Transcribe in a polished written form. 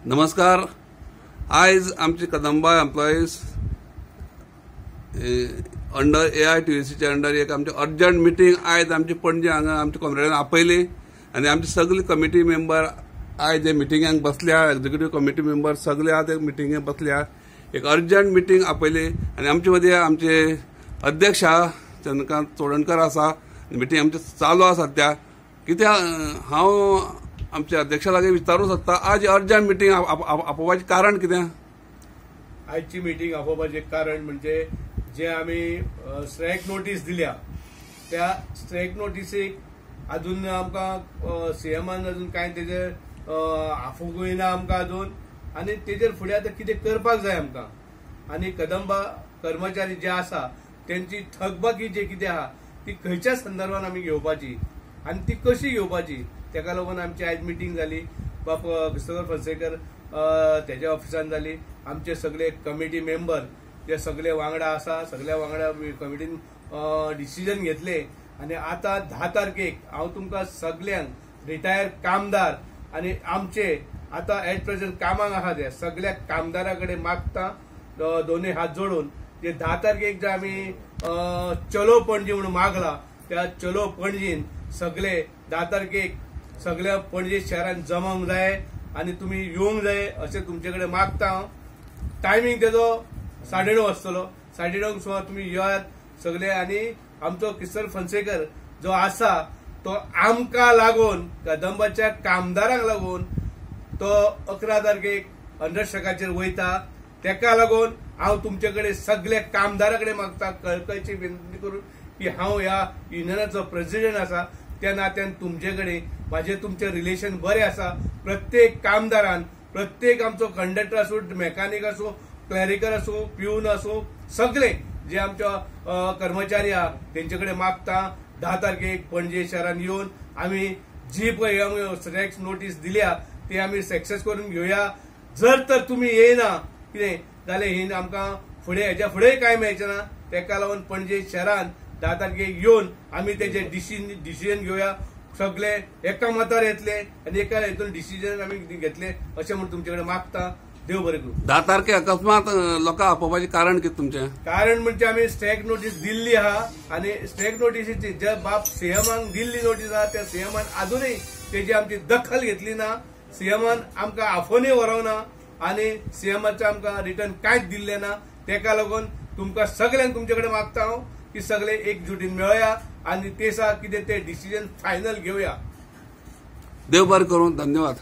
नमस्कार. आज आमची Kadamba employees under AITUC under एक आमची अर्जंट मिटींग आयज आमची पणजे हांगा आमच्या कॉम्रेडान आपयली आनी आमची सगळी कमिटी मेंबर आयज मिटिंगाक बसल्या. एक्झिक्युटिव्ह कमिटी मेंबर सगळे आज मिटिंगेक बसल्या. एक अर्जंट मिटींग आपयली आनी आमचे मदीं आमचे अध्यक्ष चंद्रकांत चोडणकर आसा. मिटींग आमची चालू आसा सध्या. कित्याक हांव आमच्या अध्यक्षा लागीं विचारूंक सोदता आज अर्जंट मिटींग आपोवपाचें कारण कितें? आजची मिटींग आपोवपाचें कारण म्हणजे जे आमी स्ट्रायक नोटीस दिल्या त्या स्ट्रायक नोटीसेक अजून आमकां सीएमान अजून कांय तेजेर आफोगूय ना आमकां अजून, आनी तेजेर फुडें आतां कितें करपाक जाय आमकां. आनी कदंबा कर्मचारी जे आसा त्यांची थकबाकी जे कितें आहा ती खंयच्या संदर्भात आमी घेवपाची आनी ती कशी घेवपाची तेका लागून आमची आयज मिटींग जाली. बाप क्रिस्टोफर फॉन्सेकर तेज्या ऑफिसान जाली. आमचे सगळे कमिटी मेंबर जे सगळे वांगडा आसा सगळ्या वांगडा कमिटीन डिसिजन घेतले आनी आता 10 तारखेक हांव तुमकां सगळ्यांक रिटायर कामदार आनी आमचे आता एट प्रेझेंट कामाक आहा ते सगळ्या कामदारा कडेन मागता दोन्ही हात जोडून जे 10 तारखेक जे आमी चलो पणजी म्हणून मागला त्या चलो पणजीन सगळे 10 तारखेक सगळ्या पणजी शहरान जमोंक जाय आनी तुमी येवंक जाय अशें तुमचे कडेन मागता हांव. टायमींग तेजो 9:30 आसतलो. 9:30 सुमार तुमी येयात सगळे. आनी आमचो क्रिस्टोफर फॉन्सेकर जो आसा तो आमकां लागून कदंबाच्या कामदारांक लागून तो 11 तारखेक अंडरस्ट्रकाचेर वयता. तेका लागून हांव तुमचे कडेन सगळ्या कामदारा कडेन मागता कळकळीची विनंती करून की हांव ह्या युनियनाचो प्रेसिडेंट आसा त्या नात्यान तुमचे कडेन माझे तुमचे रिलेशन बरे आसा. प्रत्येक कामदारान प्रत्येक आमचो कंडक्टर असो मेकॅनिक असो क्लॅरिकर असो पिऊन असो सगळे जे आमच्या कर्मचारी आहा तेंचे कडेन मागता 10 तारखेक पणजे शहरान येवन आमी जी पळय स्ट्रायक नोटीस दिल्या ती आमी सक्सेस करून घेवया. जर तर तुम्ही येयना कितें जाल्यार ही आमकां फुडें हेच्या फुडेंय कांय मेळचें ना. तेका लागून पणजे शहरान 10 तारखेक येवन आमी तेजे डिसिजन घेवया. सगळे एका मतार येतले आनी एका हेतून डिसिजन आमी घेतले अशें म्हणून तुमचे कडेन मागता. देव बरें करूं. 10 तारखेक अकस्मात लोकां आपोवपाचें कारण कितें तुमचें? कारण म्हणजे आमी स्ट्रायक नोटीस दिल्ली आहा आनी स्ट्रायक नोटीसीची जे बाब सीएमान दिल्ली नोटीस आहा त्या सीएमान अजूनय तेजी आमची दखल घेतली ना. सीएमान आमकां आफोनूय व्हरवना आनी सीएमाचे आमकां रिटर्न कांयच दिल्लें ना. तेका लागून तुमकां सगळ्यांक तुमचे कडेन मागता हांव की सगळे एकजुटीन मेळया आनी ते कितें ते डिसिजन फायनल घेवया. देव बरें करूं. धन्यवाद.